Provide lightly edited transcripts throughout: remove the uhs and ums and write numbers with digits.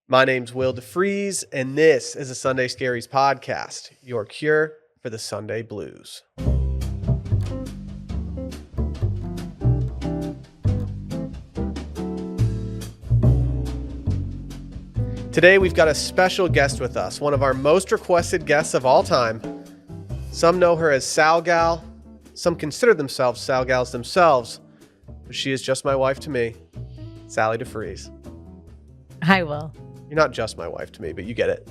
My name's Will deFries, and this is a Sunday Scaries podcast, your cure for the Sunday blues. Today we've got a special guest with us, one of our most requested guests of all time. Some know her as SalGal, some consider themselves SalGals themselves, but she is just my wife to me, Sally deFries. Hi, Will. You're not just my wife to me, but you get it.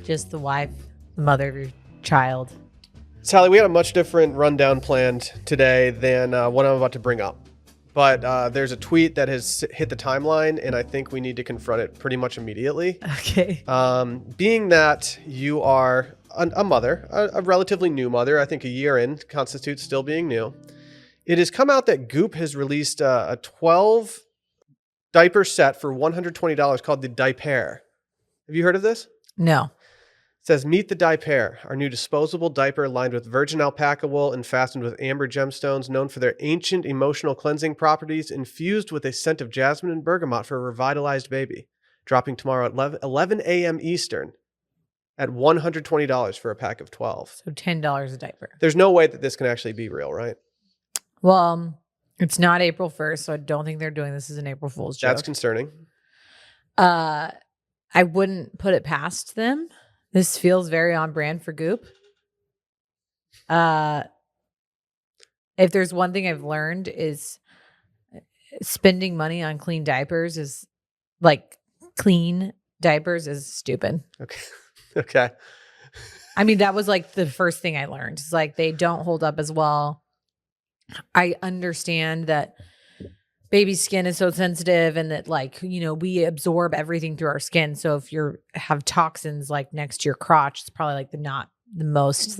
Just the wife, the mother of your child. Sally, we had a much different rundown planned today than what I'm about to bring up. But there's a tweet that has hit the timeline, and I think we need to confront it pretty much immediately. Okay. Being that you are a mother, a relatively new mother, I think a year in constitutes still being new. It has come out that Goop has released a 12 diaper set for $120 called the Diaper. Have you heard of this? No. It says, meet the Diaper, our new disposable diaper lined with virgin alpaca wool and fastened with amber gemstones, known for their ancient emotional cleansing properties, infused with a scent of jasmine and bergamot for a revitalized baby. Dropping tomorrow at 11 a.m. Eastern at $120 for a pack of 12. So $10 a diaper. There's no way that this can actually be real, right? Well, it's not April 1st, so I don't think they're doing this as an April Fool's joke. That's concerning. I wouldn't put it past them. This feels very on brand for Goop. If there's one thing I've learned is spending money on clean diapers is stupid. Okay. I mean, that was like the first thing I learned. It's like they don't hold up as well. I understand that baby skin is so sensitive and that we absorb everything through our skin. So if you have toxins like next to your crotch, it's probably like not the most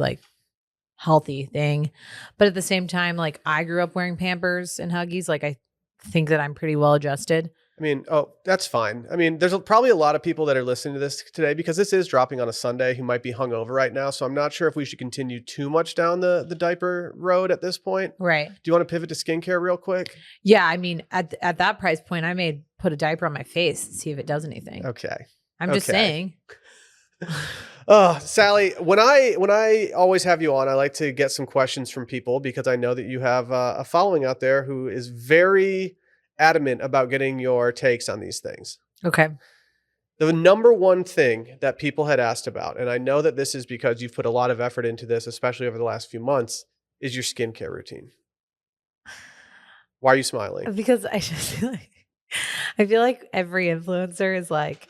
healthy thing. But at the same time, I grew up wearing Pampers and Huggies. I think that I'm pretty well adjusted. I mean, that's fine. I mean, there's probably a lot of people that are listening to this today because this is dropping on a Sunday who might be hungover right now. So I'm not sure if we should continue too much down the diaper road at this point. Right. Do you want to pivot to skincare real quick? Yeah. I mean, at that price point, I may put a diaper on my face and see if it does anything. Okay. I'm just saying. Sally, when I always have you on, I like to get some questions from people because I know that you have a following out there who is very adamant about getting your takes on these things. Okay. The number one thing that people had asked about, and I know that this is because you've put a lot of effort into this, especially over the last few months, is your skincare routine. Why are you smiling? Because I just feel like every influencer is like,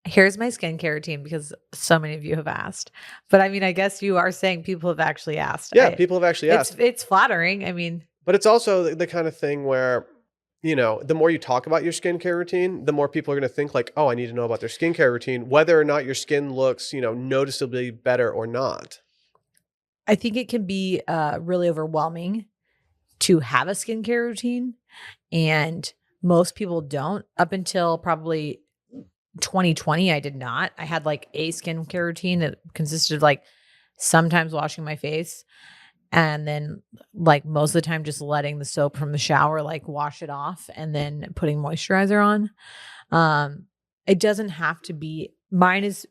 here's my skincare routine because so many of you have asked. But I mean, I guess you are saying people have actually asked. Yeah, people have actually asked. It's flattering. I mean, but it's also the kind of thing where, the more you talk about your skincare routine, the more people are going to think oh, I need to know about their skincare routine, whether or not your skin looks, noticeably better or not. I think it can be really overwhelming to have a skincare routine. And most people don't. Up until probably 2020, I did not. I had a skincare routine that consisted of sometimes washing my face. And then most of the time just letting the soap from the shower wash it off and then putting moisturizer on. It doesn't have to be, mine is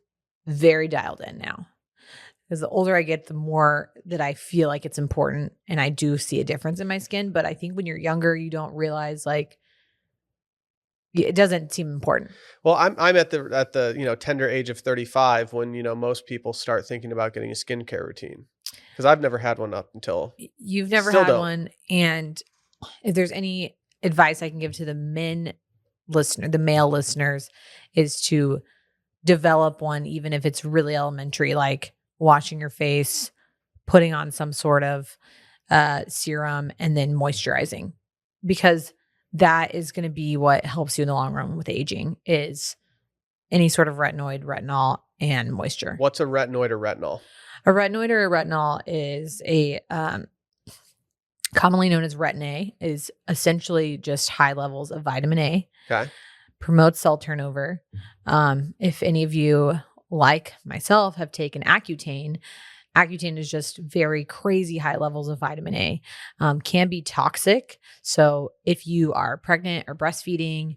very dialed in now. Because the older I get, the more that I feel like it's important and I do see a difference in my skin. But I think when you're younger, you don't realize it doesn't seem important. Well, I'm at the tender age of 35 when most people start thinking about getting a skincare routine. Because I've never had one up until you've never had one. And if there's any advice I can give to the male listeners, is to develop one, even if it's really elementary, like washing your face, putting on some sort of serum, and then moisturizing, because that is going to be what helps you in the long run with aging, is any sort of retinol, and moisture. What's a retinoid or retinol? A retinoid or a retinol is a commonly known as retin A, is essentially just high levels of vitamin A. Okay. Promotes cell turnover. If any of you, like myself, have taken Accutane is just very crazy high levels of vitamin A. Can be toxic. So if you are pregnant or breastfeeding,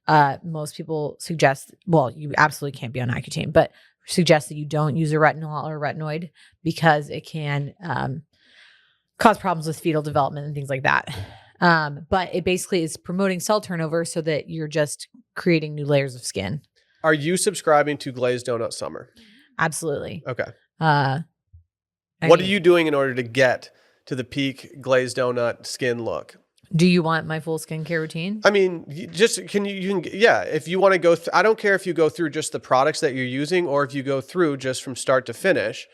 Most people suggest, well, you absolutely can't be on Accutane, but suggest that you don't use a retinol or retinoid because it can cause problems with fetal development and things like that. But it basically is promoting cell turnover so that you're just creating new layers of skin. Are you subscribing to Glazed Donut Summer? Absolutely. Okay. I What are mean, you doing in order to get to the peak glazed donut skin look? do you want my full skincare routine? I mean, yeah, if you want to go I don't care if you go through just the products that you're using or if you go through just from start to finish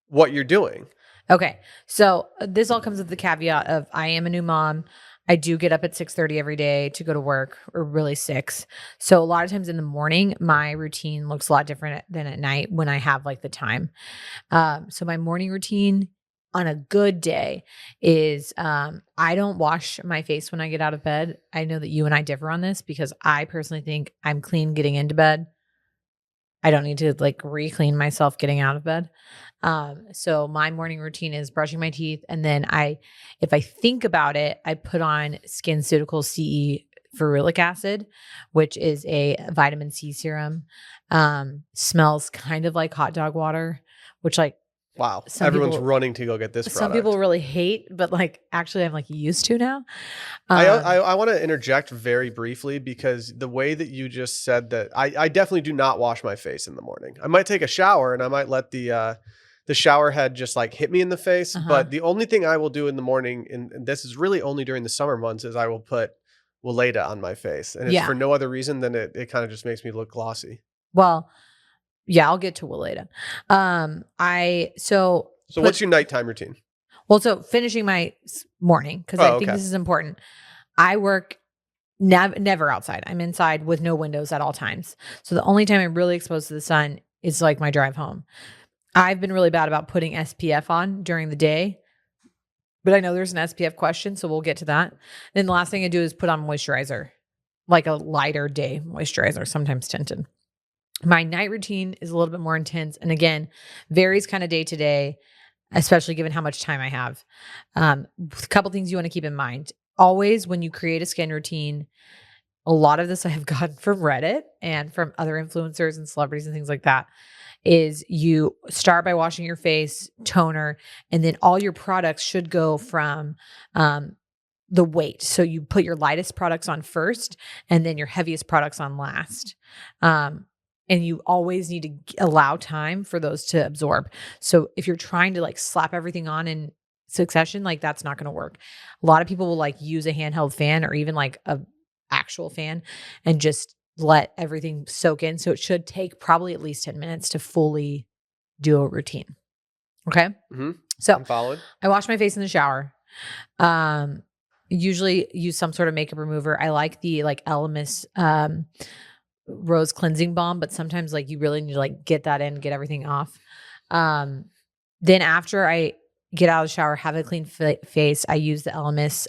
what you're doing. Okay. So this all comes with the caveat of I am a new mom. I do get up at 6:30 every day to go to work, or really 6. So a lot of times in the morning, my routine looks a lot different than at night when I have like the time. So my morning routine on a good day is I don't wash my face when I get out of bed. I know that you and I differ on this because I personally think I'm clean getting into bed. I don't need to like re-clean myself getting out of bed. So my morning routine is brushing my teeth. And then if I think about it, I put on SkinCeuticals CE ferulic acid, which is a vitamin C serum. Smells kind of like hot dog water, which like, Wow. some Everyone's people- running to go get this some product. people really hate, but like actually I'm like used to now. I want to interject very briefly because the way that you just said that, I definitely do not wash my face in the morning. I might take a shower and I might let the shower head just like hit me in the face. But the only thing I will do in the morning, and this is really only during the summer months, is I will put Weleda on my face. And it's for no other reason than it kind of just makes me look glossy. Well, yeah, I'll get to Weleda. So what's your nighttime routine? Well, so finishing my morning, because I think this is important. I work never outside. I'm inside with no windows at all times. So the only time I'm really exposed to the sun is like my drive home. I've been really bad about putting SPF on during the day, but I know there's an SPF question, so we'll get to that. Then the last thing I do is put on moisturizer, like a lighter day moisturizer, sometimes tinted. My night routine is a little bit more intense, and again, varies kind of day to day, especially given how much time I have. A couple things you want to keep in mind. Always when you create a skin routine, a lot of this I have gotten from Reddit and from other influencers and celebrities and things like that, is you start by washing your face, toner, and then all your products should go from the weight. So you put your lightest products on first and then your heaviest products on last. And you always need to allow time for those to absorb. So if you're trying to like slap everything on in succession, like that's not going to work. A lot of people will like use a handheld fan or even like a actual fan and just let everything soak in. So it should take probably at least 10 minutes to fully do a routine. Okay. Mm-hmm. So I'm following. I wash my face in the shower. Usually use some sort of makeup remover. I like the like Elemis rose cleansing balm, but sometimes like you really need to like get that in, get everything off. Then after I get out of the shower, have a clean face, I use the Elemis.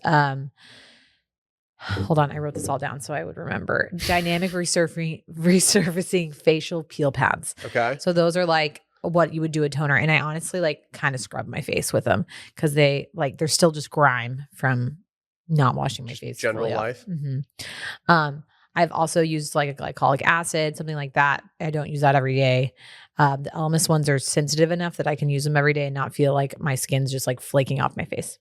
Hold on, I wrote this all down so I would remember. Dynamic resurfacing facial peel pads. Okay. So those are like what you would do a toner, and I honestly like kind of scrub my face with them because they're still just grime from not washing my face. General life. Mm-hmm. I've also used like a glycolic acid, something like that. I don't use that every day. The Elemis ones are sensitive enough that I can use them every day and not feel like my skin's just like flaking off my face.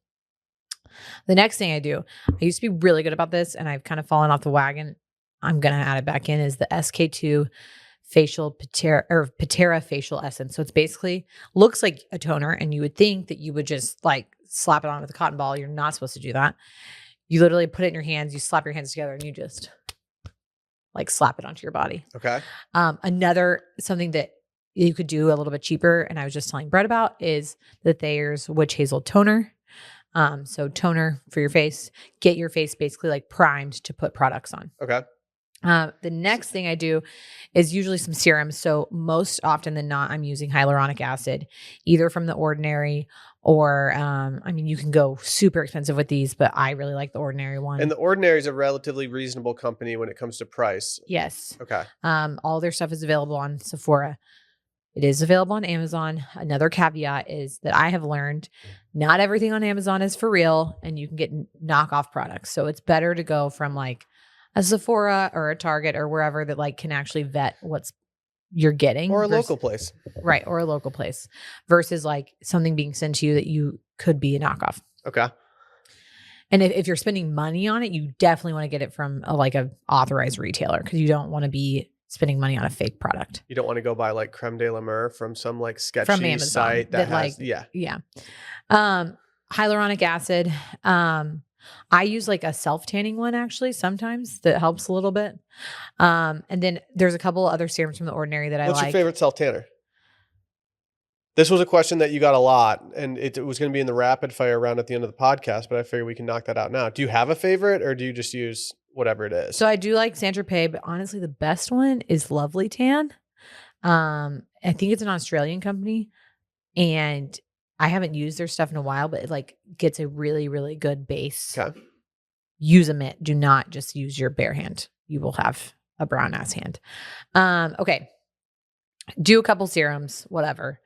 The next thing I do, I used to be really good about this and I've kind of fallen off the wagon. I'm going to add it back in, is the SK2 facial Patera facial essence. So it's basically looks like a toner and you would think that you would just like slap it on with a cotton ball. You're not supposed to do that. You literally put it in your hands, you slap your hands together and you just like slap it onto your body. Okay. Another something that you could do a little bit cheaper, and I was just telling Brett about, is the Thayer's Witch Hazel Toner. So toner for your face, get your face basically like primed to put products on. Okay. The next thing I do is usually some serums. So most often than not, I'm using hyaluronic acid, either from The Ordinary or, you can go super expensive with these, but I really like The Ordinary one. And The Ordinary is a relatively reasonable company when it comes to price. Yes. Okay. All their stuff is available on Sephora. It is available on Amazon. Another caveat is that I have learned not everything on Amazon is for real, and you can get knockoff products. So it's better to go from like a Sephora or a Target or wherever that like can actually vet what's you're getting, or a local place. right? Or a local place versus like something being sent to you that you could be a knockoff. Okay. And if you're spending money on it, you definitely want to get it from a authorized retailer because you don't want to be spending money on a fake product. You don't want to go buy like creme de la mer from some like sketchy From Amazon site that has, yeah. Hyaluronic acid. I use like a self-tanning one actually sometimes that helps a little bit. And then there's a couple other serums from The Ordinary that I like. What's your favorite self-tanner? This was a question that you got a lot, and it was going to be in the rapid fire round at the end of the podcast, but I figure we can knock that out now. Do you have a favorite, or do you just use whatever it is? So I do like Saint Tropez, but honestly, the best one is Lovely Tan. I think it's an Australian company, and I haven't used their stuff in a while, but it like gets a really, really good base. Okay. Use a mitt. Do not just use your bare hand. You will have a brown ass hand. Okay. Do a couple serums, whatever.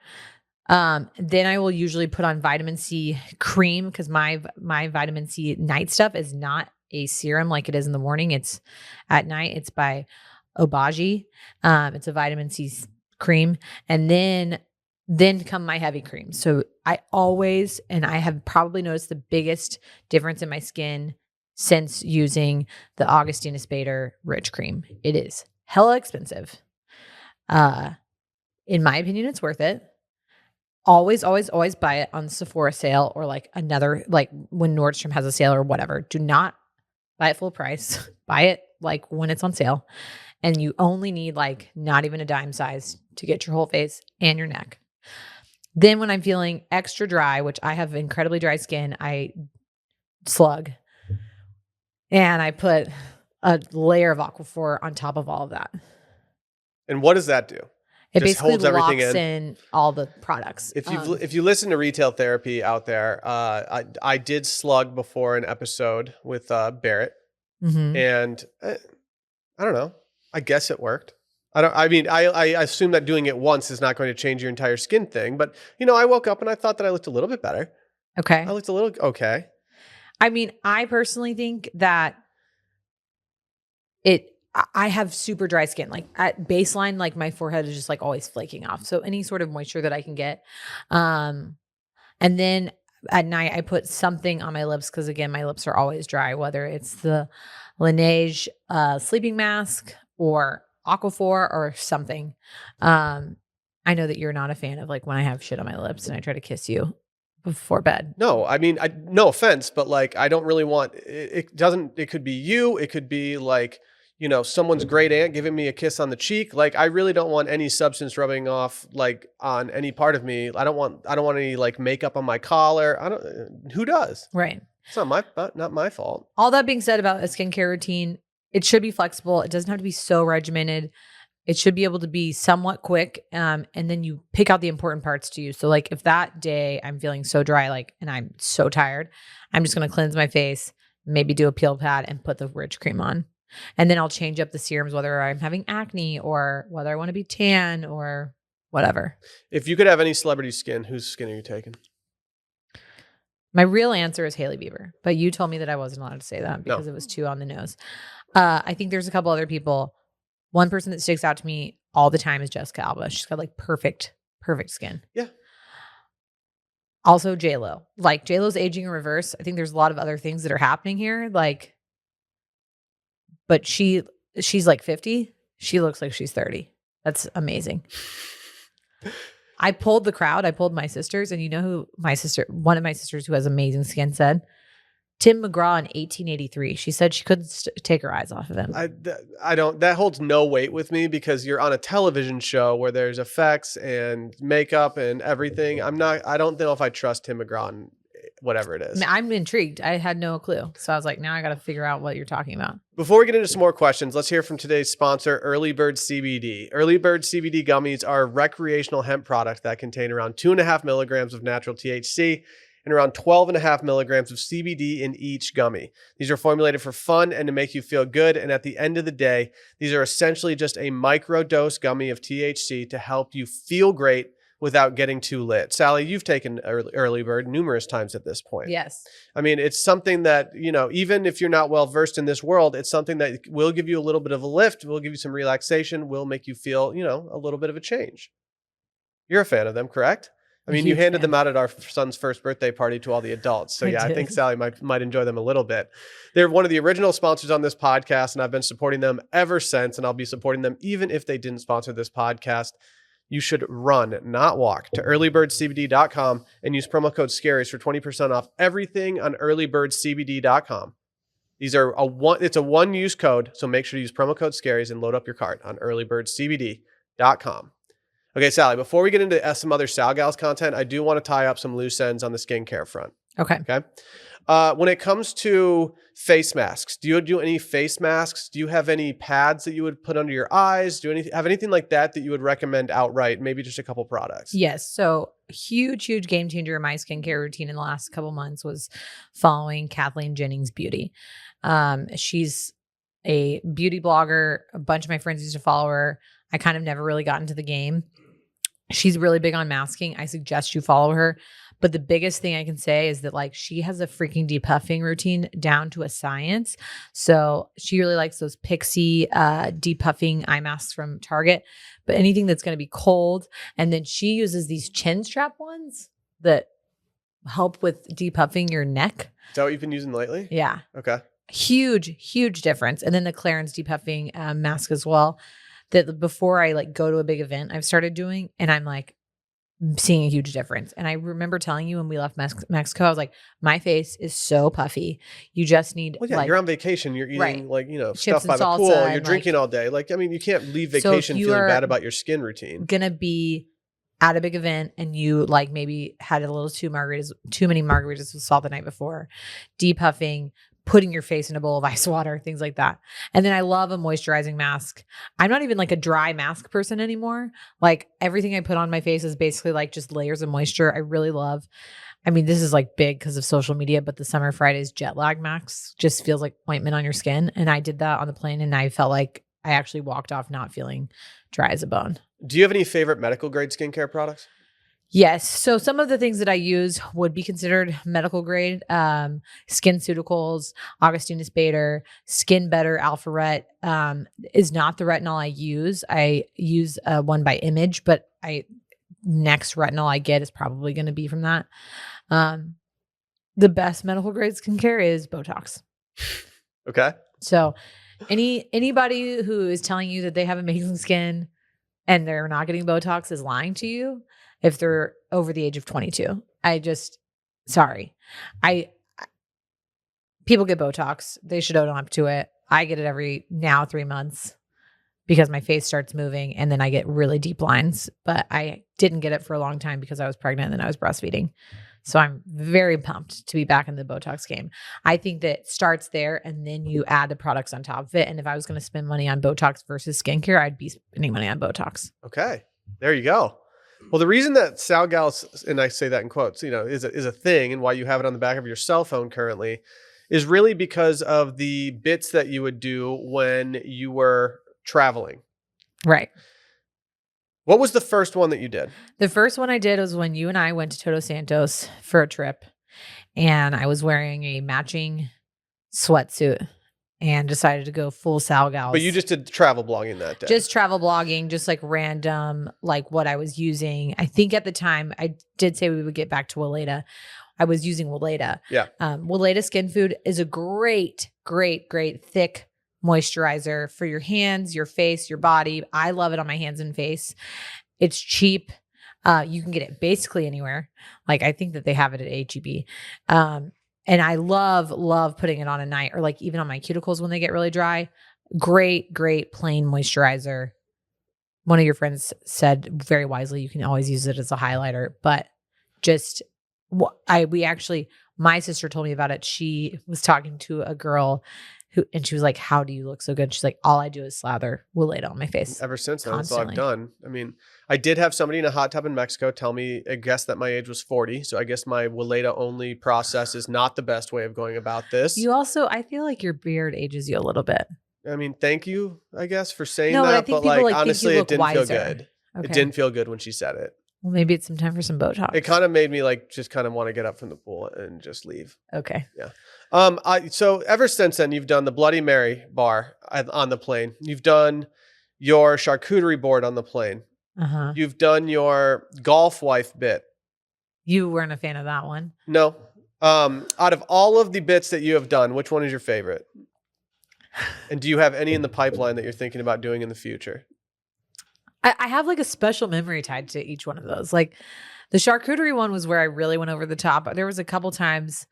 Then I will usually put on vitamin C cream because my vitamin C night stuff is not a serum like it is in the morning. It's at night. It's by Obagi. It's a vitamin C cream. And then come my heavy cream. So I always, and I have probably noticed the biggest difference in my skin since using the Augustina Spader Rich Cream. It is hella expensive. In my opinion, it's worth it. Always, always, always buy it on Sephora sale or like another, like when Nordstrom has a sale or whatever. Do not buy it full price. Buy it like when it's on sale. And you only need like not even a dime size to get your whole face and your neck. Then when I'm feeling extra dry, which I have incredibly dry skin, I slug. And I put a layer of Aquaphor on top of all of that. And what does that do? It Just basically holds everything locks in all the products. If you listen to Retail Therapy out there, I did slug before an episode with Barrett, and I don't know. I guess it worked. I assume that doing it once is not going to change your entire skin thing, but I woke up and I thought that I looked a little bit better. Okay. I looked a little okay. I mean, I personally think that I have super dry skin. Like at baseline, like my forehead is just like always flaking off. So any sort of moisture that I can get. And then at night I put something on my lips because again, my lips are always dry, whether it's the Laneige sleeping mask or Aquaphor or something. I know that you're not a fan of like when I have shit on my lips and I try to kiss you before bed. No, I mean, no offense, but like I don't really want it. It could be you. It could be like someone's great aunt giving me a kiss on the cheek. Like, I really don't want any substance rubbing off like on any part of me. I don't want any like makeup on my collar. Who does? Right. It's not my fault. All that being said about a skincare routine, it should be flexible. It doesn't have to be so regimented. It should be able to be somewhat quick. And then you pick out the important parts to use. So like if that day I'm feeling so dry, and I'm so tired, I'm just going to cleanse my face, maybe do a peel pad and put the rich cream on. And then I'll change up the serums, whether I'm having acne or whether I want to be tan or whatever. If you could have any celebrity skin, whose skin are you taking? My real answer is Hailey Bieber, but you told me that I wasn't allowed to say that because it was too on the nose. I think there's a couple other people. One person that sticks out to me all the time is Jessica Alba. She's got like perfect skin. Yeah. Also J-Lo. Like J-Lo's aging in reverse. I think there's a lot of other things that are happening here. But she's like 50. She looks like she's 30. That's amazing. I pulled the crowd. I pulled my sisters. And you know who one of my sisters who has amazing skin said? Tim McGraw in 1883. She said she couldn't take her eyes off of him. That holds no weight with me because you're on a television show where there's effects and makeup and everything. I don't know if I trust Tim McGraw and whatever it is. I'm intrigued. I had no clue. So I was like, now I got to figure out what you're talking about. Before we get into some more questions, let's hear from today's sponsor, Early Bird CBD. Early Bird CBD gummies are a recreational hemp product that contain around 2.5 milligrams of natural THC and around 12.5 milligrams of CBD in each gummy. These are formulated for fun and to make you feel good. And at the end of the day, these are essentially just a micro dose gummy of THC to help you feel great without getting too lit. Sally, you've taken early bird numerous times at this point. Yes. I mean, it's something that, even if you're not well versed in this world, it's something that will give you a little bit of a lift, will give you some relaxation, will make you feel, a little bit of a change. You're a fan of them, correct? I mean, you handed them out at our son's first birthday party to all the adults. So I think Sally might enjoy them a little bit. They're one of the original sponsors on this podcast, and I've been supporting them ever since, and I'll be supporting them even if they didn't sponsor this podcast. You should run, not walk, to earlybirdcbd.com and use promo code Scaries for 20% off everything on earlybirdcbd.com. It's a one-use code, so make sure to use promo code Scaries and load up your cart on earlybirdcbd.com. Okay, Sally, before we get into some other SalGals content, I do want to tie up some loose ends on the skincare front. Okay. When it comes to face masks, do you do any face masks? Do you have any pads that you would put under your eyes? Do you have anything like that you would recommend outright? Maybe just a couple products. Yes. So huge game changer in my skincare routine in the last couple months was following Kathleen Jennings Beauty. She's a beauty blogger. A bunch of my friends used to follow her. I kind of never really got into the game. She's really big on masking. I suggest you follow her. But the biggest thing I can say is that she has a freaking depuffing routine down to a science. So she really likes those Pixie depuffing eye masks from Target, but anything that's going to be cold. And then she uses these chin strap ones that help with depuffing your neck. Is that what you've been using lately? Yeah. Okay. Huge difference. And then the Clarins depuffing mask as well. That before I go to a big event, I've started doing, and I'm seeing a huge difference. And I remember telling you when we left Mexico, I was like, my face is so puffy. You just need, you're on vacation. You're eating stuff by the salsa pool. You're drinking all day. You can't leave vacation feeling bad about your skin routine. Gonna be at a big event and you maybe had a little too many margaritas with salt the night before, depuffing, putting your face in a bowl of ice water, things like that. And then I love a moisturizing mask. I'm not even a dry mask person anymore. Everything I put on my face is basically just layers of moisture. I really love, this is big because of social media, but the Summer Fridays jet lag mask just feels like ointment on your skin. And I did that on the plane and I felt like I actually walked off not feeling dry as a bone. Do you have any favorite medical grade skincare products? Yes. So some of the things that I use would be considered medical grade. SkinCeuticals, Augustinus Bader, Skin Better, Alpha Ret is not the retinol I use. I use one by Image, but next retinol I get is probably going to be from that. The best medical grade skincare is Botox. Okay. So anybody who is telling you that they have amazing skin and they're not getting Botox is lying to you. If they're over the age of 22, sorry. People get Botox. They should own up to it. I get it every 3 months because my face starts moving and then I get really deep lines, but I didn't get it for a long time because I was pregnant and I was breastfeeding. So I'm very pumped to be back in the Botox game. I think that it starts there and then you add the products on top of it. And if I was going to spend money on Botox versus skincare, I'd be spending money on Botox. Okay. There you go. Well, the reason that SalGals, and I say that in quotes, is a thing, and why you have it on the back of your cell phone currently, is really because of the bits that you would do when you were traveling. Right. What was the first one that you did? The first one I did was when you and I went to Todos Santos for a trip, and I was wearing a matching sweatsuit and decided to go full SalGals. But you just did travel blogging that day. Just travel blogging, just random, what I was using. I think at the time I did say we would get back to Weleda. I was using Weleda. Yeah. Weleda Skin Food is a great thick moisturizer for your hands, your face, your body. I love it on my hands and face. It's cheap. You can get it basically anywhere. I think that they have it at H-E-B. And I love putting it on at night or even on my cuticles when they get really dry. Great plain moisturizer. One of your friends said very wisely, you can always use it as a highlighter, but my sister told me about it. She was talking to a girl and she was like, how do you look so good? She's like, all I do is slather Weleda on my face. Ever since then, that's all I've done. I did have somebody in a hot tub in Mexico tell me, I guess that my age was 40. So I guess my Weleda only process is not the best way of going about this. You also, I feel like your beard ages you a little bit. Thank you, I guess, for saying that. But honestly, it didn't feel good. Okay. It didn't feel good when she said it. Well, maybe it's some time for some Botox. It kind of made me like just kind of want to get up from the pool and just leave. Okay. Yeah. So ever since then, you've done the Bloody Mary bar on the plane. You've done your charcuterie board on the plane. Uh-huh. You've done your golf wife bit. You weren't a fan of that one. No. Out of all of the bits that you have done, which one is your favorite? And do you have any in the pipeline that you're thinking about doing in the future? I have like a special memory tied to each one of those. Like the charcuterie one was where I really went over the top. There was a couple times,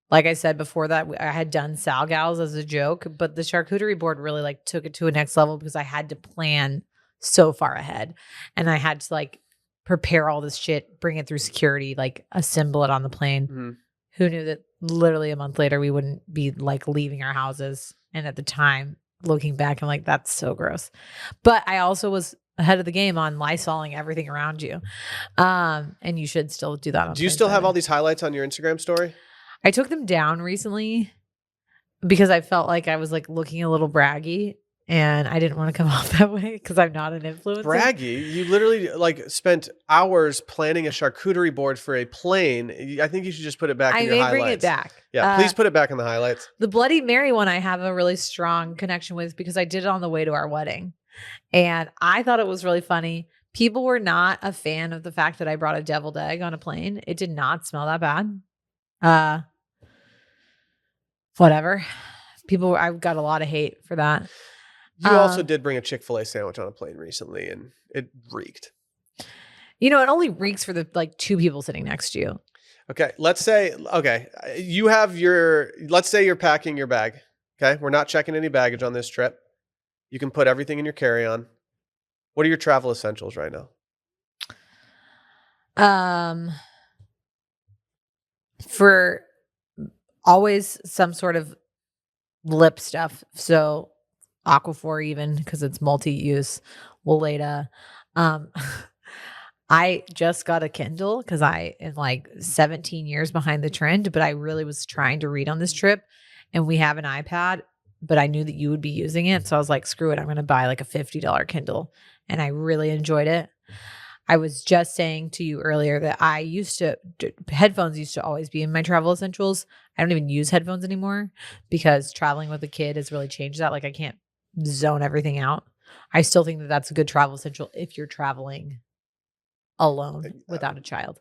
like I said before that, I had done SalGals as a joke, but the charcuterie board really like took it to a next level because I had to plan so far ahead and I had to like prepare all this shit, bring it through security, like assemble it on the plane. Mm-hmm. Who knew that literally a month later we wouldn't be like leaving our houses? And at the time, looking back, I'm like, that's so gross. But I also was ahead of the game on Lysoling everything around you. And you should still do that. Do you still have all these highlights on your Instagram story? I took them down recently because I felt like I was like looking a little braggy and I didn't want to come off that way because I'm not an influencer. Braggy? You literally like spent hours planning a charcuterie board for a plane. I think you should just put it back in your highlights. I may bring it back. Yeah, please put it back in the highlights. The Bloody Mary one I have a really strong connection with because I did it on the way to our wedding. And I thought it was really funny. People were not a fan of the fact that I brought a deviled egg on a plane. It did not smell that bad. Whatever. I got a lot of hate for that. You also did bring a Chick-fil-A sandwich on a plane recently and it reeked. You know, it only reeks for the like two people sitting next to you. Okay. Let's say you're packing your bag. Okay. We're not checking any baggage on this trip. You can put everything in your carry-on. What are your travel essentials right now? For always some sort of lip stuff. So Aquaphor even because it's multi-use. Weleda. I just got a Kindle because I am like 17 years behind the trend, but I really was trying to read on this trip and we have an iPad, but I knew that you would be using it. So I was like, screw it. I'm going to buy like a $50 Kindle. And I really enjoyed it. I was just saying to you earlier that headphones used to always be in my travel essentials. I don't even use headphones anymore because traveling with a kid has really changed that. Like I can't zone everything out. I still think that that's a good travel essential if you're traveling alone without a child.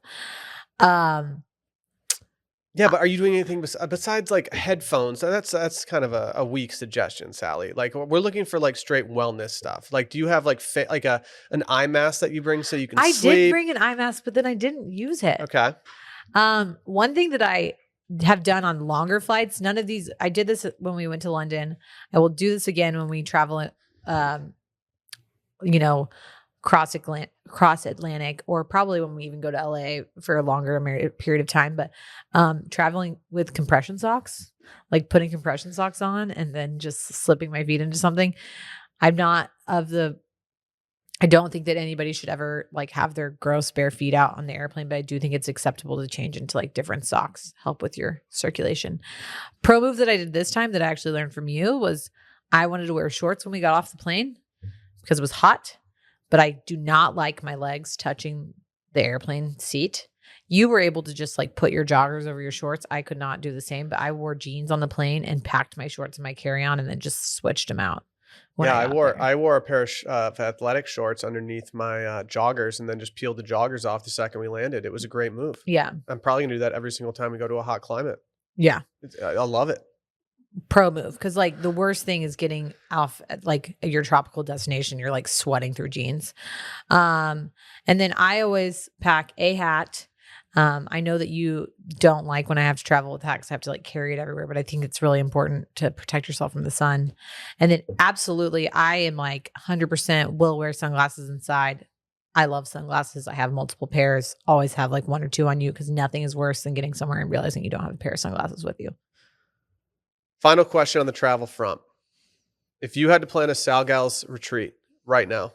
Yeah, but are you doing anything besides like headphones? That's kind of a weak suggestion, Sally. Like we're looking for like straight wellness stuff. Like, do you have like an eye mask that you bring so you can sleep? I did bring an eye mask, but then I didn't use it. Okay. One thing that I have done on longer flights, none of these, I did this when we went to London. I will do this again when we travel, cross Atlantic, or probably when we even go to LA for a longer period of time. But traveling with compression socks, like putting compression socks on and then just slipping my feet into something. I don't think that anybody should ever like have their gross bare feet out on the airplane, but I do think it's acceptable to change into like different socks, help with your circulation. Pro move that I did this time that I actually learned from you was I wanted to wear shorts when we got off the plane because it was hot. But I do not like my legs touching the airplane seat. You were able to just like put your joggers over your shorts. I could not do the same, but I wore jeans on the plane and packed my shorts in my carry-on and then just switched them out. Yeah, I wore a pair of athletic shorts underneath my joggers and then just peeled the joggers off the second we landed. It was a great move. Yeah. I'm probably gonna do that every single time we go to a hot climate. Yeah. I love it. Pro move, because like the worst thing is getting off at like your tropical destination. You're like sweating through jeans. And then I always pack a hat. I know that you don't like when I have to travel with hats. I have to like carry it everywhere, but I think it's really important to protect yourself from the sun. And then absolutely, I am like 100% will wear sunglasses inside. I love sunglasses. I have multiple pairs. Always have like one or two on you because nothing is worse than getting somewhere and realizing you don't have a pair of sunglasses with you. Final question on the travel front. If you had to plan a SalGals retreat right now,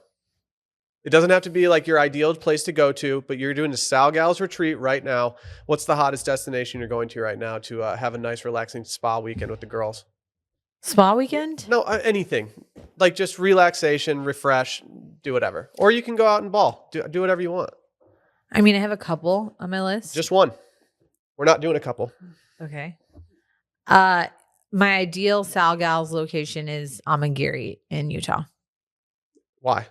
it doesn't have to be like your ideal place to go to, but you're doing a SalGals retreat right now. What's the hottest destination you're going to right now to have a nice, relaxing spa weekend with the girls? Spa weekend? No, anything. Like just relaxation, refresh, do whatever. Or you can go out and ball. Do whatever you want. I mean, I have a couple on my list. Just one. We're not doing a couple. Okay. My ideal SalGals location is Amangiri in Utah Why?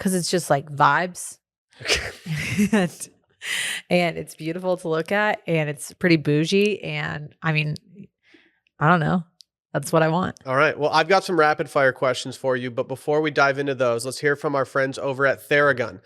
because it's just like vibes. and, and it's beautiful to look at and it's pretty bougie. And I mean, I don't know. That's what I want. All right. Well, I've got some rapid fire questions for you, but before we dive into those, let's hear from our friends over at Theragun.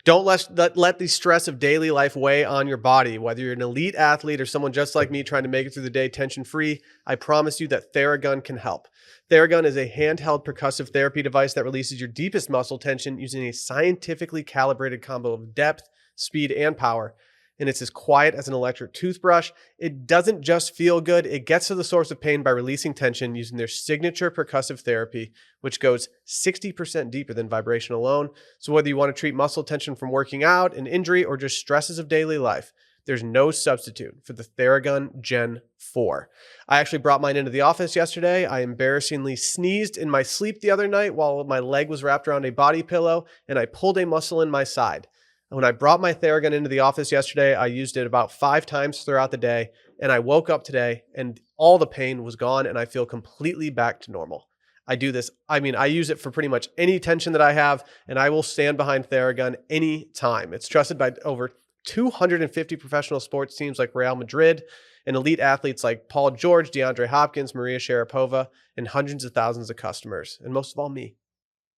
Don't let the stress of daily life weigh on your body. Whether you're an elite athlete or someone just like me trying to make it through the day tension-free, I promise you that Theragun can help. Theragun is a handheld percussive therapy device that releases your deepest muscle tension using a scientifically calibrated combo of depth, speed, and power. And it's as quiet as an electric toothbrush. It doesn't just feel good, it gets to the source of pain by releasing tension using their signature percussive therapy, which goes 60% deeper than vibration alone. So whether you want to treat muscle tension from working out, an injury, or just stresses of daily life, there's no substitute for the Theragun Gen 4. I actually brought mine into the office yesterday. I embarrassingly sneezed in my sleep the other night while my leg was wrapped around a body pillow, and I pulled a muscle in my side. When I brought my Theragun into the office yesterday, I used it about 5 times throughout the day, and I woke up today and all the pain was gone and I feel completely back to normal. I use it for pretty much any tension that I have, and I will stand behind Theragun any time. It's trusted by over 250 professional sports teams like Real Madrid and elite athletes like Paul George, DeAndre Hopkins, Maria Sharapova, and hundreds of thousands of customers, and most of all me.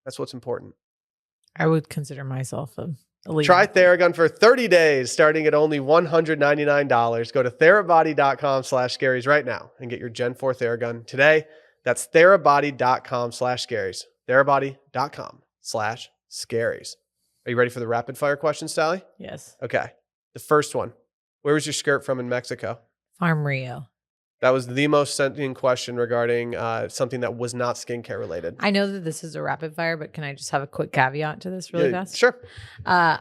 That's what's important. I would consider myself a elite. Try Theragun for 30 days, starting at only $199. Go to therabody.com/scaries right now and get your Gen 4 Theragun today. That's therabody.com/scaries. therabody.com/scaries. Are you ready for the rapid fire questions, Sally? Yes. Okay. The first one. Where was your skirt from in Mexico? Farm Rio. That was the most sent in question regarding something that was not skincare related. I know that this is a rapid fire, but can I just have a quick caveat to this really fast? Sure. I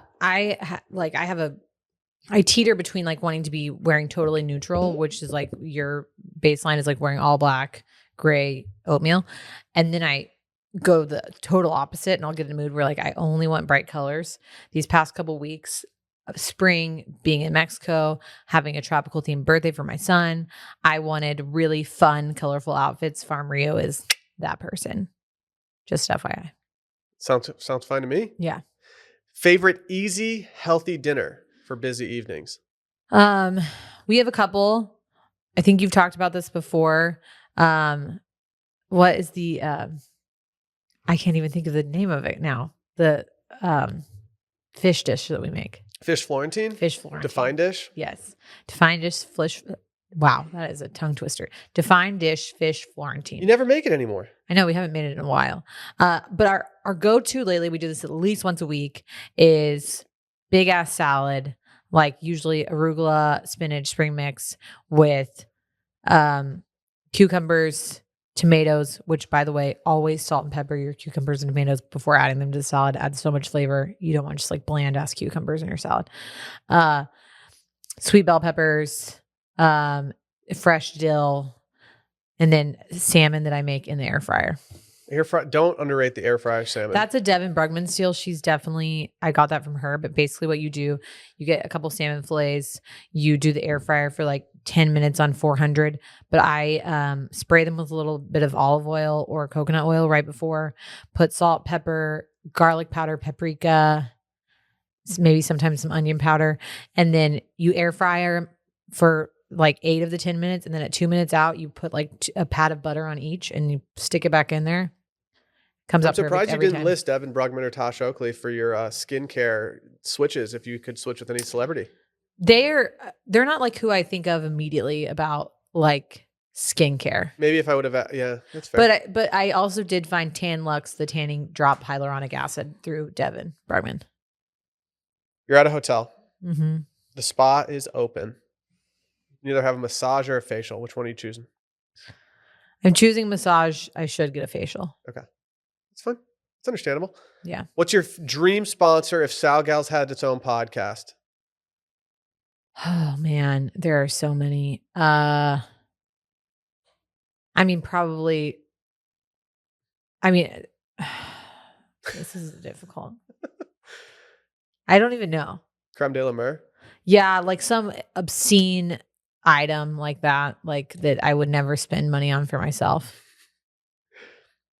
teeter between like wanting to be wearing totally neutral, which is like your baseline is like wearing all black, gray, oatmeal. And then I go the total opposite and I'll get in a mood where like I only want bright colors. These past couple weeks of spring, being in Mexico, having a tropical themed birthday for my son, I wanted really fun, colorful outfits. Farm Rio is that person. Just FYI. Sounds fine to me. Yeah. Favorite easy, healthy dinner for busy evenings? We have a couple. I think you've talked about this before. What is the I can't even think of the name of it now. The fish dish that we make. Fish Florentine? Fish Florentine. Defined dish? Yes. Defined dish fish. Wow, that is a tongue twister. Defined dish fish Florentine. You never make it anymore. I know we haven't made it in a while. But our go-to lately, we do this at least once a week, is big ass salad, like usually arugula, spinach, spring mix with cucumbers, tomatoes, which by the way, always salt and pepper your cucumbers and tomatoes before adding them to the salad. Adds so much flavor. You don't want just like bland ass cucumbers in your salad. Sweet bell peppers, fresh dill, and then salmon that I make in the air fryer. Don't underrate the air fryer salmon. That's a Devin Brugman steal. I got that from her. But basically what you do, you get a couple salmon fillets, you do the air fryer for like 10 minutes on 400. But I spray them with a little bit of olive oil or coconut oil right before, put salt, pepper, garlic powder, paprika, maybe sometimes some onion powder. And then you air fryer for like 8 of the 10 minutes. And then at 2 minutes out, you put like a pat of butter on each and you stick it back in there. I'm surprised you didn't list Devin Brugman or Tosh Oakley for your skincare switches if you could switch with any celebrity. They're not like who I think of immediately about like skincare. Maybe if I would have, yeah, that's fair. But I also did find Tan Lux, the tanning drop hyaluronic acid through Devin Brugman. You're at a hotel. Mm-hmm. The spa is open. You either have a massage or a facial. Which one are you choosing? I'm choosing massage. I should get a facial. Okay. It's fun. It's understandable. Yeah. What's your dream sponsor if SalGals had its own podcast? Oh man, there are so many. Probably. This is difficult. I don't even know. Creme de la mer. Yeah, like some obscene item like that I would never spend money on for myself.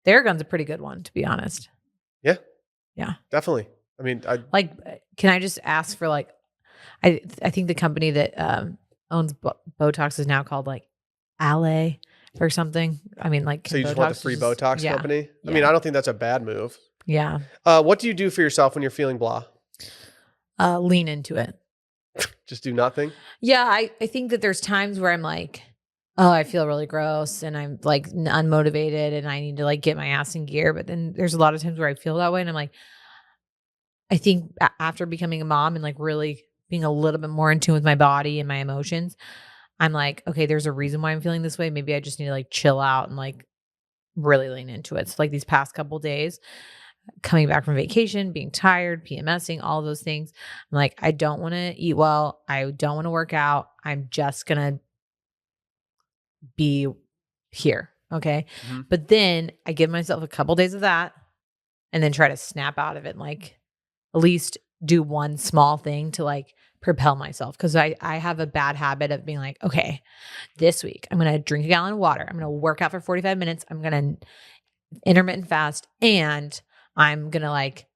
The air gun's a pretty good one, to be honest. Yeah. Yeah. Definitely. I mean, Like, can I just ask for like, I think the company that owns Botox is now called like Allay or something. I mean, like, so you just want the free Botox yeah, company? yeah. I mean, I don't think that's a bad move. Yeah. What do you do for yourself when you're feeling blah? Lean into it. Just do nothing? Yeah, I think that there's times where I'm like, oh, I feel really gross and I'm like unmotivated and I need to like get my ass in gear. But then there's a lot of times where I feel that way and I'm like, I think after becoming a mom and like really being a little bit more in tune with my body and my emotions, I'm like, okay, there's a reason why I'm feeling this way. Maybe I just need to like chill out and like really lean into it. So like these past couple days, coming back from vacation, being tired, PMSing, all those things. I'm like, I don't want to eat well. I don't want to work out. I'm just going to be here. Okay. Mm-hmm. But then I give myself a couple days of that and then try to snap out of it and like at least do one small thing to like propel myself. Cause I have a bad habit of being like, okay, this week I'm going to drink a gallon of water. I'm going to work out for 45 minutes. I'm going to intermittent fast and I'm going to like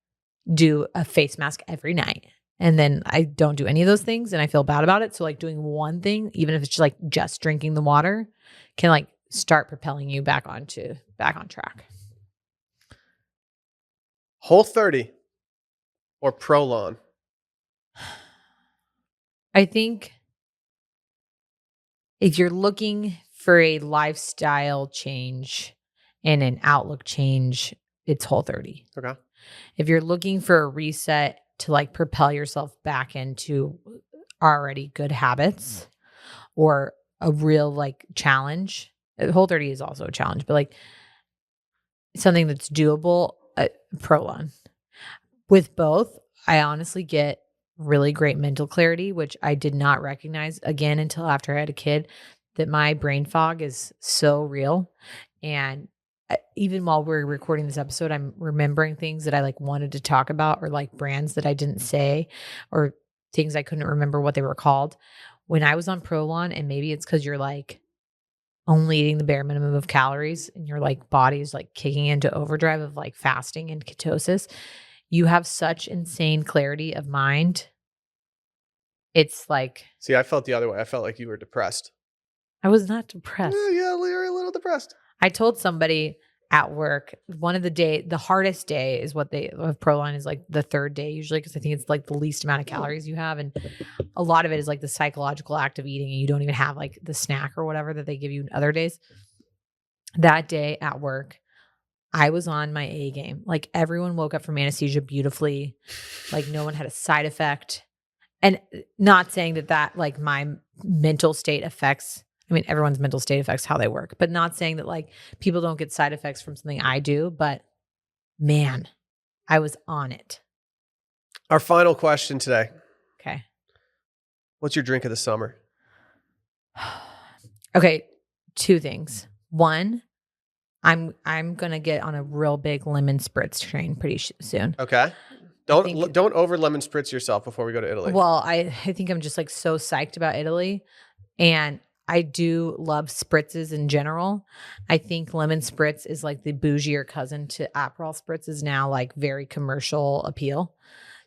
do a face mask every night. And then I don't do any of those things and I feel bad about it. So like doing one thing, even if it's just like just drinking the water, can like start propelling you back on track. Whole30 or Prolon? I think if you're looking for a lifestyle change and an outlook change, it's Whole30. Okay. If you're looking for a reset to like propel yourself back into already good habits or a real like challenge, Whole30 is also a challenge, but like something that's doable, Prolon. With both, I honestly get really great mental clarity, which I did not recognize again until after I had a kid, that my brain fog is so real. And even while we're recording this episode, I'm remembering things that I like wanted to talk about or like brands that I didn't say or things I couldn't remember what they were called. When I was on Prolon, and maybe it's because you're like only eating the bare minimum of calories and your like body is like kicking into overdrive of like fasting and ketosis, you have such insane clarity of mind. It's like, see, I felt the other way. I felt like you were depressed. I was not depressed. Yeah, you're a little depressed. I told somebody at work, the hardest day is what Prolon is like the third day usually, because I think it's like the least amount of calories you have. And a lot of it is like the psychological act of eating and you don't even have like the snack or whatever that they give you other days. That day at work, I was on my A game. Like everyone woke up from anesthesia beautifully. Like no one had a side effect. And not saying that like my mental state affects, I mean, everyone's mental state affects how they work, but not saying that like people don't get side effects from something I do, but man, I was on it. Our final question today. Okay. What's your drink of the summer? Okay. Two things. One, I'm going to get on a real big lemon spritz train pretty soon. Okay. Don't over lemon spritz yourself before we go to Italy. Well, I think I'm just like so psyched about Italy, and I do love spritzes in general. I think lemon spritz is like the bougier cousin to Aperol spritz is now like very commercial appeal.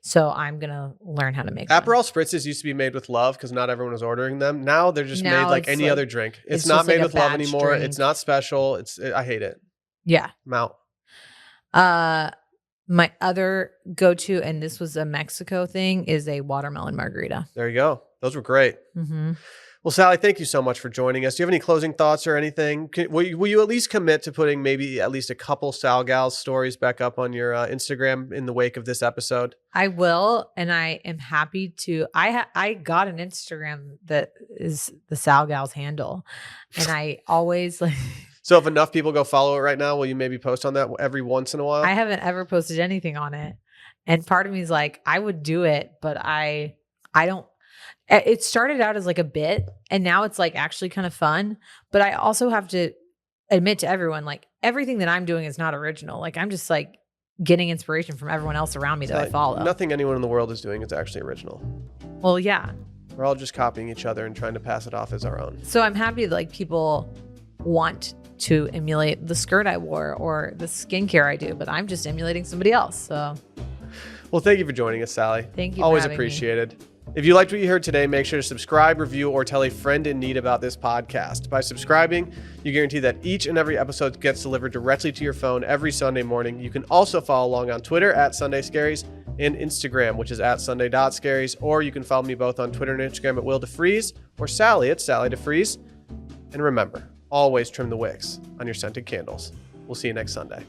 So I'm going to learn how to make Aperol spritzes used to be made with love because not everyone was ordering them. Now they're just made like any other drink. It's not made with love anymore. Drink. It's not special. I hate it. Yeah. I'm out. My other go-to, and this was a Mexico thing, is a watermelon margarita. There you go. Those were great. Mm-hmm. Well, Sally, thank you so much for joining us. Do you have any closing thoughts or anything? Will you at least commit to putting maybe at least a couple SalGals stories back up on your Instagram in the wake of this episode? I will, and I am happy to. I got an Instagram that is the SalGals handle, and I always like. So if enough people go follow it right now, will you maybe post on that every once in a while? I haven't ever posted anything on it. And part of me is like, I would do it, but I don't. It started out as like a bit and now it's like actually kind of fun. But I also have to admit to everyone, like everything that I'm doing is not original. Like I'm just like getting inspiration from everyone else around me that I follow. Nothing anyone in the world is doing is actually original. Well, yeah. We're all just copying each other and trying to pass it off as our own. So I'm happy that like people want to emulate the skirt I wore or the skincare I do, but I'm just emulating somebody else. So well, thank you for joining us, Sally. Thank you. Always appreciated. If you liked what you heard today, make sure to subscribe, review, or tell a friend in need about this podcast. By subscribing, you guarantee that each and every episode gets delivered directly to your phone every Sunday morning. You can also follow along on Twitter at Sunday Scaries and Instagram, which is at Sunday.Scaries, or you can follow me both on Twitter and Instagram at Will deFries or Sally at Sally deFries. And remember, always trim the wicks on your scented candles. We'll see you next Sunday.